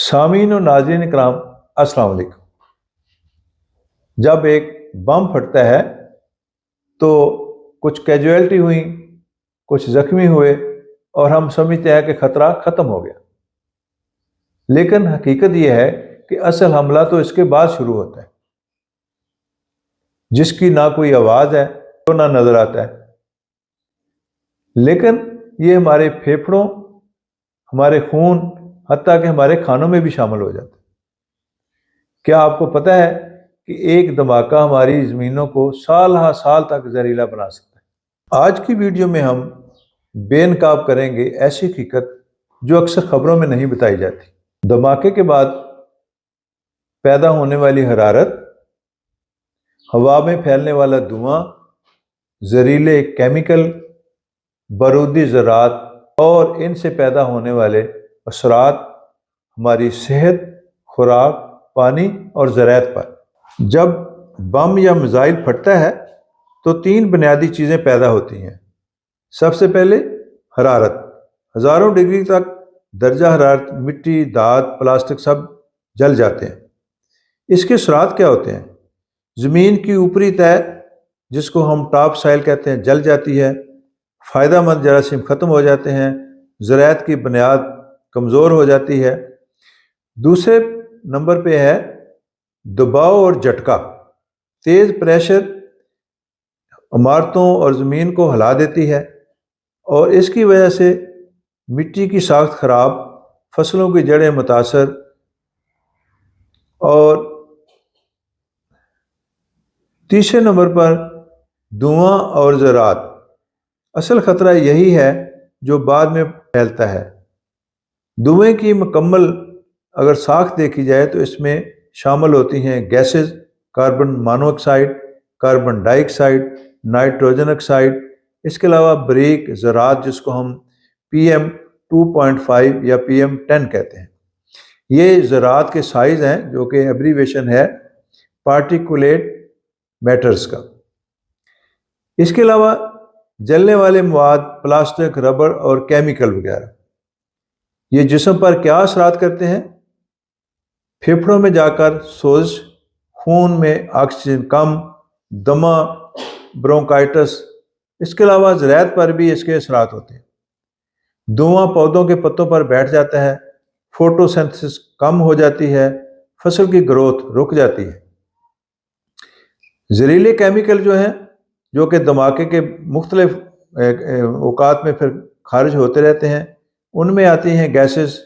सामीन और नाज़रीन इकराम, अस्सलाम वालेकुम। जब एक बम फटता है तो कुछ कैजुअलिटी हुई, कुछ ज़ख्मी हुए और हम समझते हैं कि ख़तरा ख़त्म हो गया। लेकिन हकीकत यह है कि असल हमला तो इसके बाद शुरू होता है, जिसकी ना कोई आवाज़ है तो ना नज़र आता है, लेकिन ये हमारे फेफड़ों, हमारे खून, हत्ता कि हमारे खानों में भी शामिल हो जाता है। क्या आपको पता है कि एक धमाका हमारी ज़मीनों को साल हा साल तक जहरीला बना सकता है। आज की वीडियो में हम बेनकाब करेंगे ऐसी हकीकत जो अक्सर खबरों में नहीं बताई जाती। धमाके के बाद पैदा होने वाली हरारत, हवा में फैलने वाला धुआं, जहरीले केमिकल, बारूदी ज़रात और इनसे पैदा होने वाले असरात हमारी सेहत, खुराक, पानी और ज़राअत पर। जब बम या मिसाइल फटता है तो तीन बुनियादी चीज़ें पैदा होती हैं। सबसे पहले हरारत, हज़ारों डिग्री तक दर्जा हरारत, मिट्टी, धात, प्लास्टिक सब जल जाते हैं। इसके असरात क्या होते हैं? ज़मीन की ऊपरी तह, जिसको हम टॉप साइल कहते हैं, जल जाती है। फ़ायदेमंद जरासीम ख़त्म हो जाते हैं। ज़राअत की बुनियाद कमज़ोर हो जाती है। दूसरे नंबर पे है दबाव और झटका। तेज़ प्रेशर इमारतों और ज़मीन को हिला देती है और इसकी वजह से मिट्टी की साख्त ख़राब, फसलों की जड़ें मुतासर और तीसरे नंबर पर धुआं और ज़रात। असल ख़तरा यही है जो बाद में फैलता है। धुएं की मुकम्मल अगर साख्त देखी जाए तो इसमें शामिल होती हैं gases, carbon monoxide, carbon dioxide, nitrogen oxide. इसके अलावा बारीक ज़रात जिसको हम PM 2.5 या PM 10 कहते हैं। ये ज़रात के साइज़ हैं जो कि एब्रीवेशन है पार्टिकुलेट मैटर्स का। इसके अलावा जलने वाले मवाद, प्लास्टिक, रबर और केमिकल वगैरह, ये जिस्म पर क्या असरात करते हैं? फेफड़ों में जाकर सोज, खून में ऑक्सीजन कम, दमा, ब्रोंकाइटिस। इसके अलावा ज़राअत पर भी इसके असरात होते हैं। धुआं पौधों के पत्तों पर बैठ जाता है, फोटोसिंथेसिस कम हो जाती है, फसल की ग्रोथ रुक जाती है। जहरीले केमिकल जो हैं, जो कि धमाके के मुख्तलिफ औकात में फिर खारिज होते रहते हैं, उनमें आती हैं gases,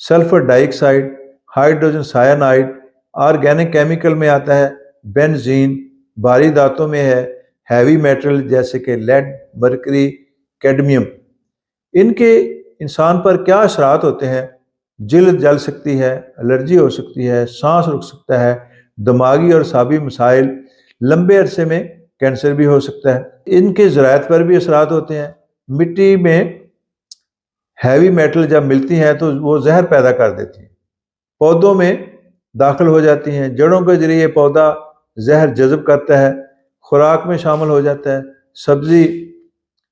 sulphur dioxide, hydrogen cyanide. Organic chemical में आता है बेंजीन। भारी धातों में है हैवी मेटल जैसे कि लेड, मरकरी, कैडमियम। इनके इंसान पर क्या असरात होते हैं? जिल्द जल सकती है, एलर्जी हो सकती है, सांस रुक सकता है, दिमागी और साबी मसाइल, लंबे अरसे में कैंसर भी हो सकता है। इनके ज़राअत पर भी असरात होते हैं। मिट्टी में हैवी मेटल जब मिलती हैं तो वो जहर पैदा कर देती हैं, पौधों में दाखिल हो जाती हैं, जड़ों के जरिए पौधा जहर जज़ब करता है, खुराक में शामिल हो जाता है। सब्ज़ी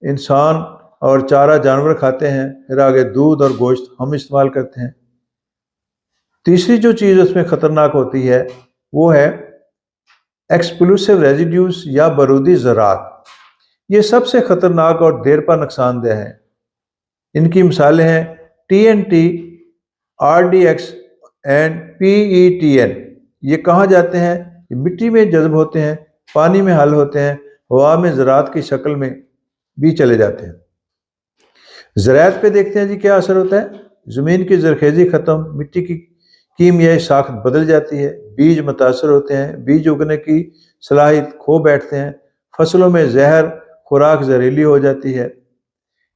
इंसान और चारा जानवर खाते हैं, फिर आगे दूध और गोश्त हम इस्तेमाल करते हैं। तीसरी जो चीज़ उसमें ख़तरनाक होती है वो है एक्सप्लोसिव रेजिड्यूज या बारूदी ज़रात। ये सबसे ख़तरनाक और देर पा नुकसानदेह हैं। इनकी मिसालें हैं TNT, RDX एंड PETN। ये कहाँ जाते हैं? ये मिट्टी में जज़ब होते हैं, पानी में हल होते हैं, हवा में ज़रात की शक्ल में भी चले जाते हैं। ज़राअत पे देखते हैं जी क्या असर होता है। ज़मीन की ज़रखेज़ी ख़त्म, मिट्टी की कीमियाई साख्त बदल जाती है, बीज मुतासर होते हैं, बीज उगने की सलाहियत खो बैठते हैं, फसलों में जहर, खुराक जहरीली हो जाती है।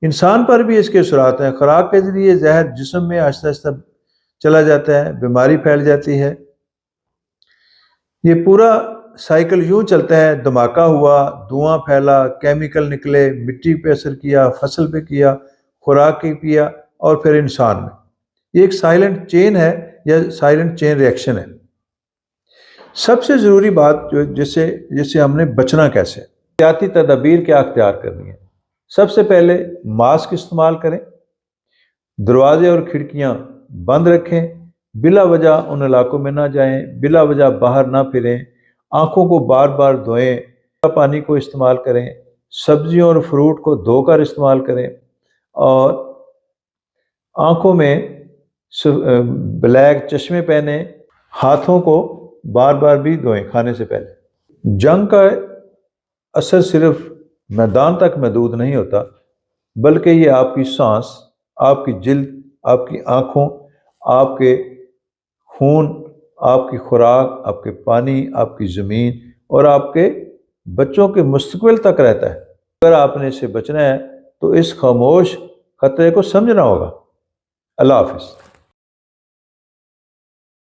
इंसान पर भी इसके असरात हैं। खुराक के ज़रिए जहर जिस्म में आहिस्ता आहिस्ता चला जाता है, बीमारी फैल जाती है। ये पूरा साइकिल यूं चलता है, धमाका हुआ, धुआं फैला, केमिकल निकले, मिट्टी पे असर किया, फसल पे किया, खुराक की किया और फिर इंसान में। ये एक साइलेंट चेन है या साइलेंट चेन रिएक्शन है। सबसे ज़रूरी बात जो जिससे हमने बचना कैसे, एहतियाती तदाबीर क्या अख्तियार करनी है। सबसे पहले मास्क इस्तेमाल करें, दरवाजे और खिड़कियां बंद रखें, بلا وجہ ان علاقوں میں نہ جائیں، بلا وجہ باہر نہ پھریں، آنکھوں کو بار بار دھوئیں، پانی کو استعمال کریں، سبزیوں اور فروٹ کو دھو کر استعمال کریں، اور آنکھوں میں بلیک چشمے پہنیں، ہاتھوں کو بار بار بھی دھوئیں کھانے سے پہلے۔ جنگ کا اثر صرف میدان تک محدود نہیں ہوتا، بلکہ یہ آپ کی سانس، آپ کی جلد، آپ کی آنکھوں، آپ کے خون، آپ کی خوراک، آپ کے پانی، آپ کی زمین اور آپ کے بچوں کے مستقبل تک رہتا ہے۔ اگر آپ نے اس سے بچنا ہے تو اس خاموش خطرے کو سمجھنا ہوگا۔ اللہ حافظ۔